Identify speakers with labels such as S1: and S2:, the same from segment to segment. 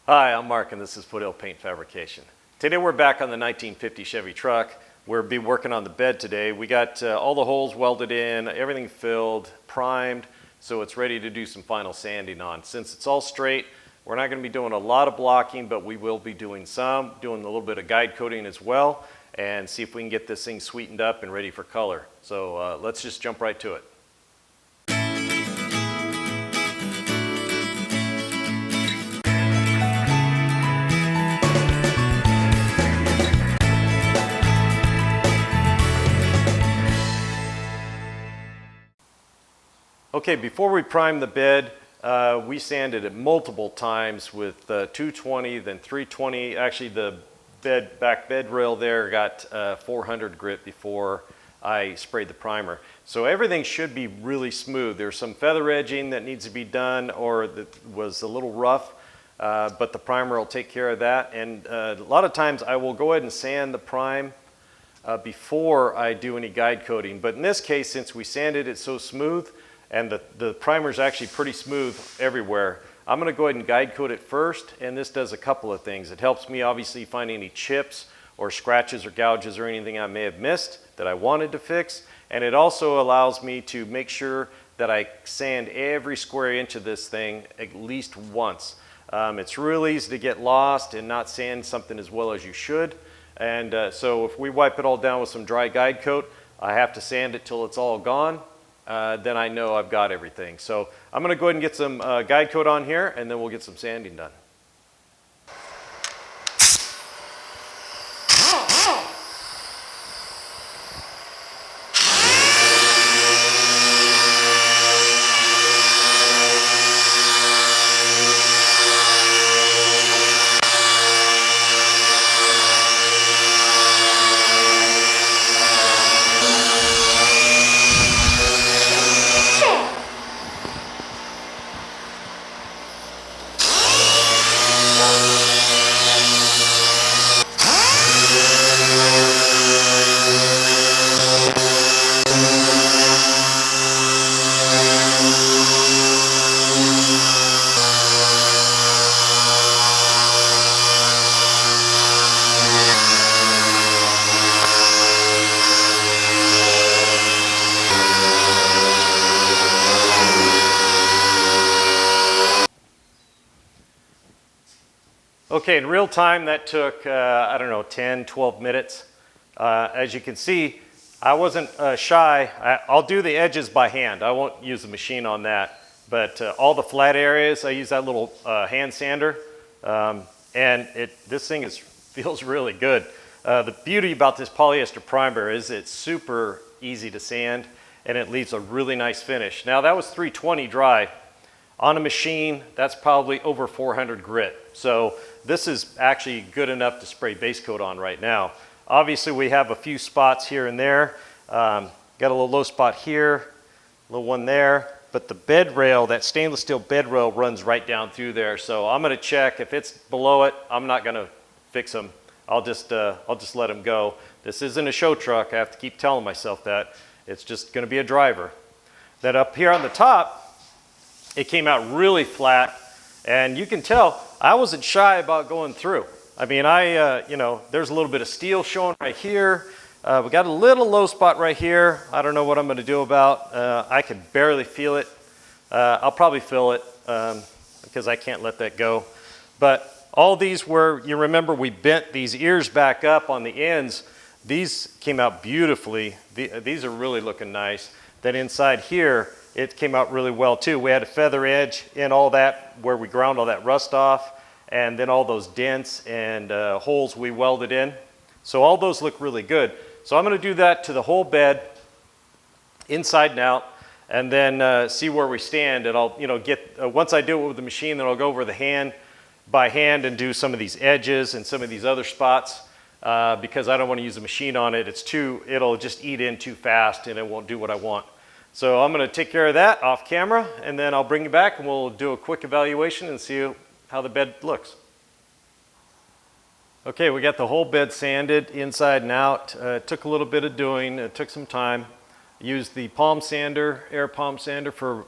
S1: Hi, I'm Mark and this is Foothill Paint Fabrication. Today we're back on the 1950 Chevy Truck. We'll be working on the bed today. We got all the holes welded in, everything filled, primed, so it's ready to do some final sanding on. Since it's all straight, we're not going to be doing a lot of blocking, but we will be doing some, doing a little bit of guide coating as well, and see if we can get this thing sweetened up and ready for color. So let's just jump right to it. Okay, before we prime the bed, we sanded it multiple times with 220, then 320. Actually, the back bed rail there got 400 grit before I sprayed the primer. So everything should be really smooth. There's some feather edging that needs to be done or that was a little rough, but the primer will take care of that. And a lot of times I will go ahead and sand the prime before I do any guide coating. But in this case, since we sanded it so smooth, and the primer is actually pretty smooth everywhere, I'm going to go ahead and guide coat it first, and this does a couple of things. It helps me obviously find any chips or scratches or gouges or anything I may have missed that I wanted to fix, and it also allows me to make sure that I sand every square inch of this thing at least once. It's real easy to get lost and not sand something as well as you should, and so if we wipe it all down with some dry guide coat, I have to sand it till it's all gone. Then I know I've got everything. So I'm going to go ahead and get some guide coat on here, and then we'll get some sanding done. Okay, in real time that took, I don't know, 10, 12 minutes. As you can see, I wasn't shy. I'll do the edges by hand. I won't use the machine on that. But all the flat areas, I use that little hand sander. And this thing feels really good. The beauty about this polyester primer is it's super easy to sand, and it leaves a really nice finish. Now that was 320 dry. On a machine, that's probably over 400 grit. So this is actually good enough to spray base coat on right now. Obviously, we have a few spots here and there. Got a little low spot here, a little one there. But the bed rail, that stainless steel bed rail runs right down through there. So I'm gonna check. If it's below it, I'm not gonna fix them. I'll just let them go. This isn't a show truck. I have to keep telling myself that. It's just gonna be a driver. Then up here on the top, it came out really flat, and you can tell I wasn't shy about going through. I mean, you know, there's a little bit of steel showing right here. We got a little low spot right here. I don't know what I'm going to do about. I can barely feel it. I'll probably fill it because I can't let that go. But all these were, you remember we bent these ears back up on the ends. These came out beautifully. These are really looking nice. Then inside here, it came out really well too. We had a feather edge in all that where we ground all that rust off, and then all those dents and holes we welded in. So all those look really good. So I'm going to do that to the whole bed, inside and out, and then see where we stand. And I'll, you know, once I do it with the machine, then I'll go over the hand by hand and do some of these edges and some of these other spots because I don't want to use the machine on it. It'll just eat in too fast and it won't do what I want. So I'm going to take care of that off camera, and then I'll bring you back and we'll do a quick evaluation and see how the bed looks. Okay, we got the whole bed sanded inside and out. It took a little bit of doing. It took some time. Used the palm sander, air palm sander for,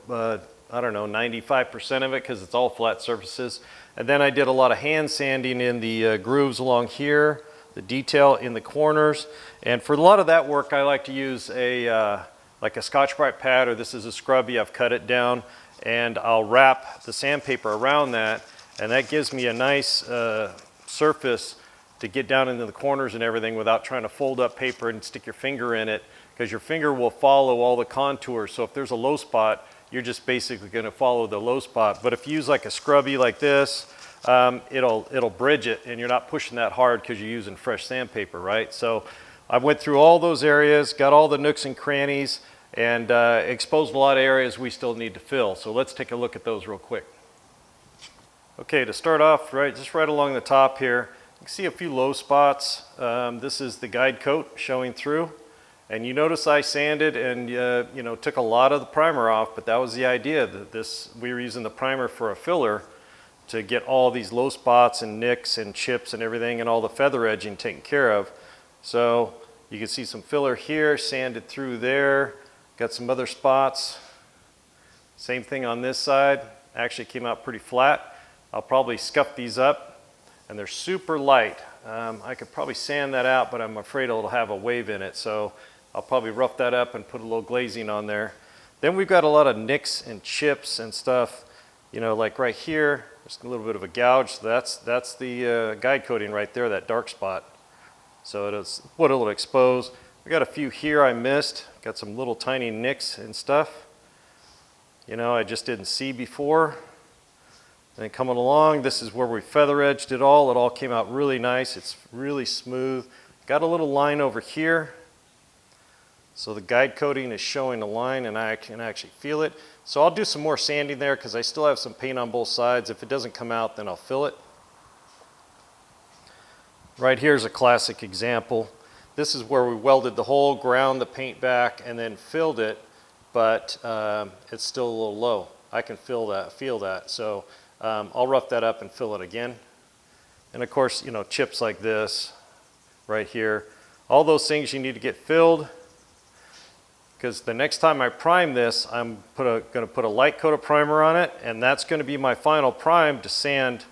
S1: I don't know, 95% of it because it's all flat surfaces. And then I did a lot of hand sanding in the grooves along here, the detail in the corners. And for a lot of that work, I like to use like a Scotch-Brite pad, or this is a scrubby. I've cut it down, and I'll wrap the sandpaper around that, and that gives me a nice surface to get down into the corners and everything without trying to fold up paper and stick your finger in it, because your finger will follow all the contours. So if there's a low spot, you're just basically going to follow the low spot. But if you use like a scrubby like this, it'll bridge it, and you're not pushing that hard because you're using fresh sandpaper, right? So I went through all those areas, got all the nooks and crannies, and exposed a lot of areas we still need to fill. So let's take a look at those real quick. Okay, to start off, just right along the top here, you can see a few low spots. This is the guide coat showing through. And you notice I sanded and took a lot of the primer off, but that was the idea, that we were using the primer for a filler to get all these low spots and nicks and chips and everything and all the feather edging taken care of. So you can see some filler here, sanded through there, got some other spots. Same thing on this side, actually came out pretty flat. I'll probably scuff these up, and they're super light. I could probably sand that out, but I'm afraid it'll have a wave in it. So I'll probably rough that up and put a little glazing on there. Then we've got a lot of nicks and chips and stuff, like right here, just a little bit of a gouge. That's the guide coating right there, that dark spot. So it's what it'll expose. We got a few here I missed. Got some little tiny nicks and stuff. I just didn't see before. And then coming along, this is where we feather edged it all. It all came out really nice. It's really smooth. Got a little line over here. So the guide coating is showing a line, and I can actually feel it. So I'll do some more sanding there because I still have some paint on both sides. If it doesn't come out, then I'll fill it. Right here is a classic example. This is where we welded the hole, ground the paint back, and then filled it, but it's still a little low. I can feel that. So I'll rough that up and fill it again. And of course, chips like this right here, all those things you need to get filled, because the next time I prime this, I'm going to put a light coat of primer on it, and that's going to be my final prime to sand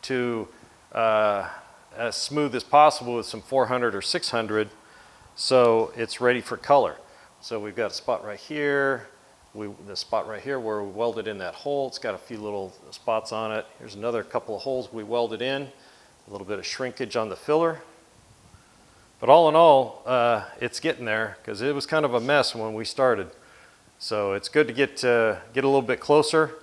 S1: to as smooth as possible with some 400 or 600, so it's ready for color. So we've got a spot right here, the spot right here where we welded in that hole. It's got a few little spots on it. Here's another couple of holes we welded in, a little bit of shrinkage on the filler. But all in all, it's getting there, because it was kind of a mess when we started. So it's good to get a little bit closer,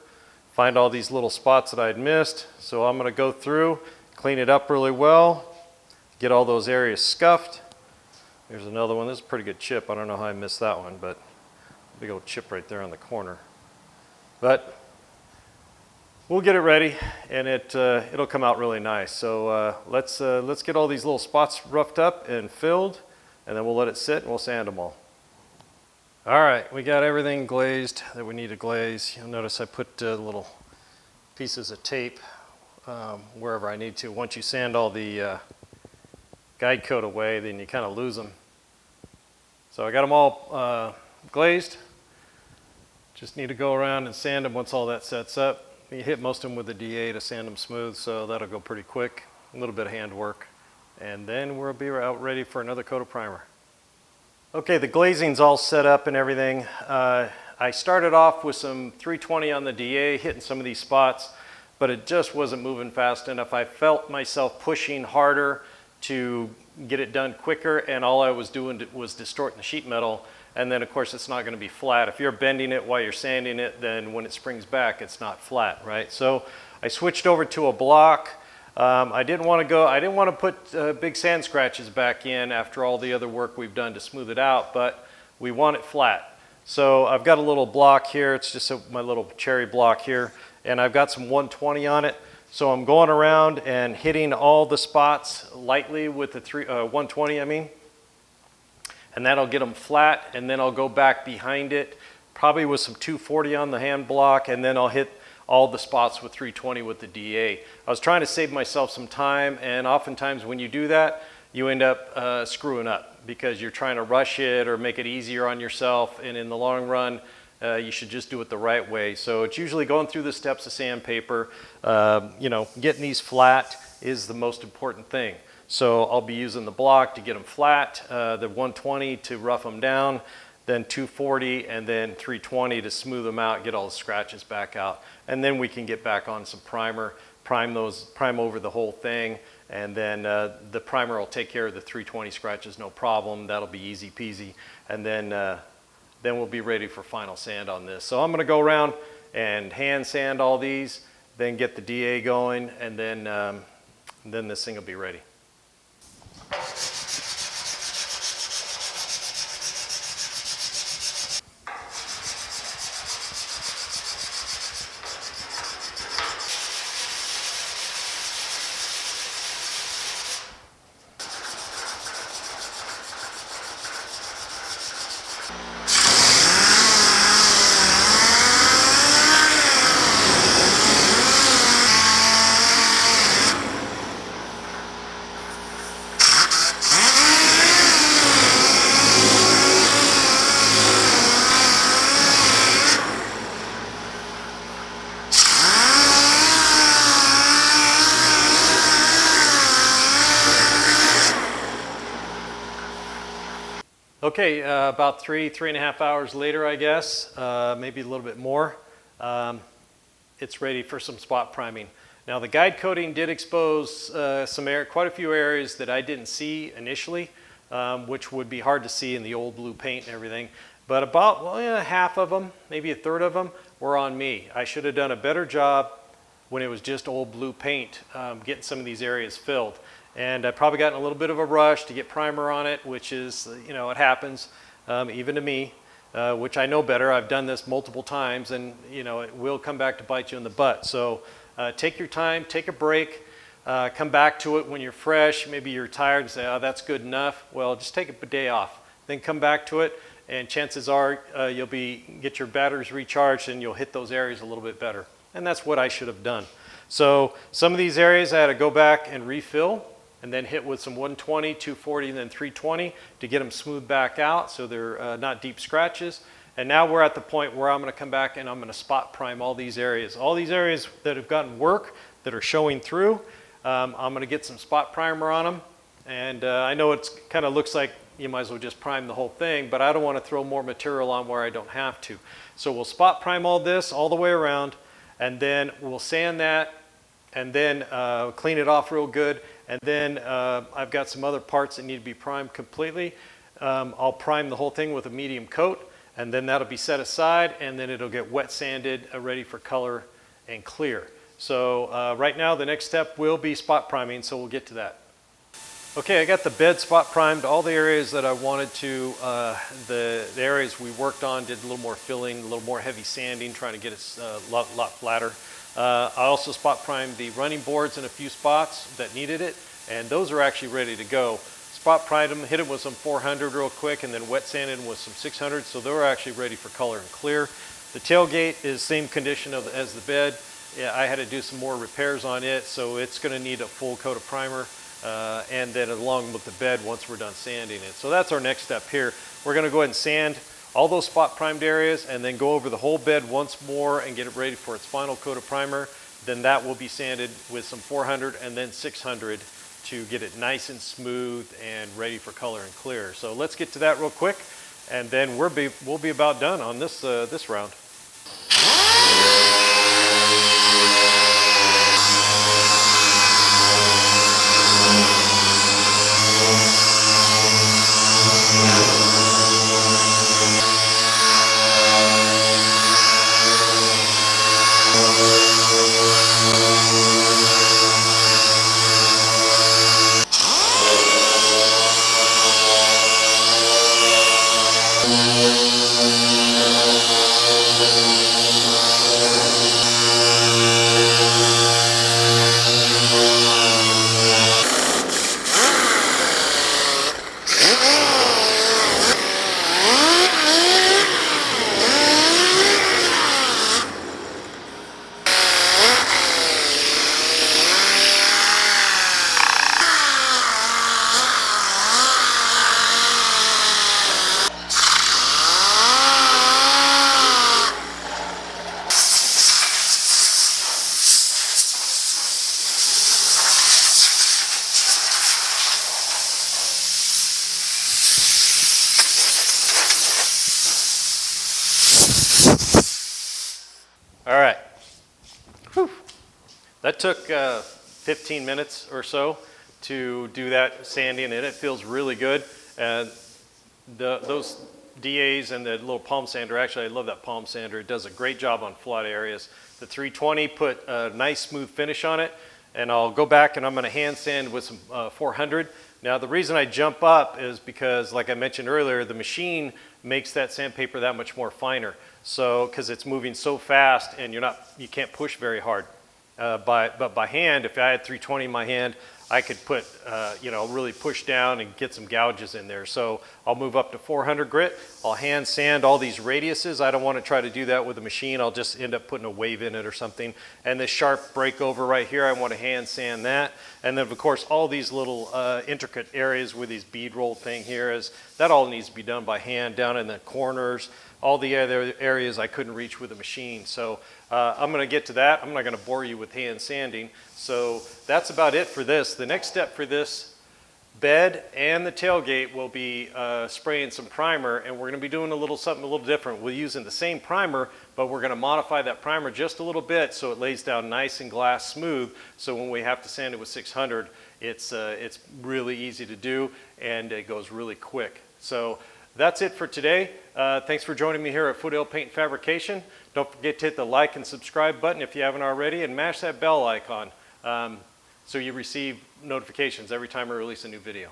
S1: find all these little spots that I'd missed. So I'm going to go through, clean it up really well, get all those areas scuffed. Here's another one. This is a pretty good chip. I don't know how I missed that one, but big old chip right there on the corner. But we'll get it ready, and it'll come out really nice. So let's get all these little spots roughed up and filled, and then we'll let it sit and we'll sand them all. All right, we got everything glazed that we need to glaze. You'll notice I put little pieces of tape wherever I need to. Once you sand all the guide coat away, then you kind of lose them. So I got them all glazed. Just need to go around and sand them once all that sets up. You hit most of them with the DA to sand them smooth, so that'll go pretty quick. A little bit of hand work, and then we'll be out ready for another coat of primer. Okay, the glazing's all set up and everything. I started off with some 320 on the DA, hitting some of these spots, but it just wasn't moving fast enough. I felt myself pushing harder to get it done quicker, and all I was doing was distorting the sheet metal. And then of course it's not going to be flat. If you're bending it while you're sanding it, then when it springs back, it's not flat, right? So I switched over to a block. I didn't want to put big sand scratches back in after all the other work we've done to smooth it out, but we want it flat. So I've got a little block here. It's just my little cherry block here, and I've got some 120 on it. So I'm going around and hitting all the spots lightly with the 120, and that'll get them flat, and then I'll go back behind it, probably with some 240 on the hand block, and then I'll hit all the spots with 320 with the DA. I was trying to save myself some time, and oftentimes when you do that, you end up screwing up because you're trying to rush it or make it easier on yourself, and in the long run, you should just do it the right way. So it's usually going through the steps of sandpaper. You know, getting these flat is the most important thing. So I'll be using the block to get them flat, the 120 to rough them down, then 240 and then 320 to smooth them out, get all the scratches back out. And then we can get back on some primer, prime over the whole thing, and then the primer will take care of the 320 scratches, no problem. That'll be easy peasy. And then we'll be ready for final sand on this. So I'm gonna go around and hand sand all these, then get the DA going, and then this thing will be ready. Okay, about 3.5 hours later, I guess, maybe a little bit more, it's ready for some spot priming. Now the guide coating did expose quite a few areas that I didn't see initially, which would be hard to see in the old blue paint and everything. But about half of them, maybe a third of them, were on me. I should have done a better job when it was just old blue paint, getting some of these areas filled. And I probably got in a little bit of a rush to get primer on it, which is, you know, it happens, even to me, which I know better. I've done this multiple times, and, you know, it will come back to bite you in the butt. So take your time, take a break, come back to it when you're fresh. Maybe you're tired and say, oh, that's good enough. Well, just take a day off, then come back to it, and chances are you'll get your batteries recharged and you'll hit those areas a little bit better. And that's what I should have done. So some of these areas I had to go back and refill, and then hit with some 120, 240, and then 320 to get them smoothed back out so they're not deep scratches. And now we're at the point where I'm gonna come back and I'm gonna spot prime all these areas. All these areas that have gotten work, that are showing through, I'm gonna get some spot primer on them. And I know it kind of looks like you might as well just prime the whole thing, but I don't wanna throw more material on where I don't have to. So we'll spot prime all this all the way around, and then we'll sand that, and then clean it off real good. And then I've got some other parts that need to be primed completely. I'll prime the whole thing with a medium coat, and then that'll be set aside, and then it'll get wet sanded, ready for color and clear. So right now the next step will be spot priming, so we'll get to that. Okay, I got the bed spot primed, all the areas that I wanted to, the areas we worked on, did a little more filling, a little more heavy sanding, trying to get it a lot flatter. I also spot primed the running boards in a few spots that needed it, and those are actually ready to go. Spot primed them, hit them with some 400 real quick, and then wet sanded them with some 600, so they're actually ready for color and clear. The tailgate is same condition as the bed. Yeah, I had to do some more repairs on it, so it's going to need a full coat of primer, and then along with the bed once we're done sanding it. So that's our next step here. We're going to go ahead and sand all those spot primed areas and then go over the whole bed once more and get it ready for its final coat of primer. Then that will be sanded with some 400 and then 600 to get it nice and smooth and ready for color and clear. So let's get to that real quick, and then we'll be about done on this round. took 15 minutes or so to do that sanding, and it feels really good. Those DAs and the little palm sander, actually I love that palm sander. It does a great job on flat areas. The 320 put a nice smooth finish on it, and I'll go back and I'm going to hand sand with some 400. Now the reason I jump up is because, like I mentioned earlier, the machine makes that sandpaper that much more finer. So, because it's moving so fast and you can't push very hard. But by hand, if I had 320 in my hand, I could put, really push down and get some gouges in there. So I'll move up to 400 grit. I'll hand sand all these radiuses. I don't want to try to do that with a machine. I'll just end up putting a wave in it or something. And this sharp breakover right here, I want to hand sand that. And then of course, all these little intricate areas with these bead roll thing here, that all needs to be done by hand down in the corners. All the other areas I couldn't reach with a machine. So I'm going to get to that. I'm not going to bore you with hand sanding. So that's about it for this. The next step for this bed and the tailgate will be spraying some primer, and we're going to be doing something a little different. We're using the same primer, but we're going to modify that primer just a little bit so it lays down nice and glass smooth. So when we have to sand it with 600, it's really easy to do, and it goes really quick. So that's it for today. Thanks for joining me here at Foothill Paint Fabrication. Don't forget to hit the like and subscribe button if you haven't already, and mash that bell icon so you receive notifications every time I release a new video.